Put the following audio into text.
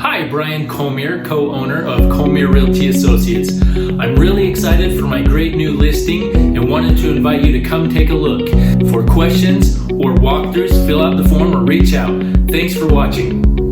Hi, Brian Comier, co-owner of Comier Realty Associates. I'm really excited for my great new listing and wanted to invite you to come take a look. For questions or walkthroughs, fill out the form or reach out. Thanks for watching.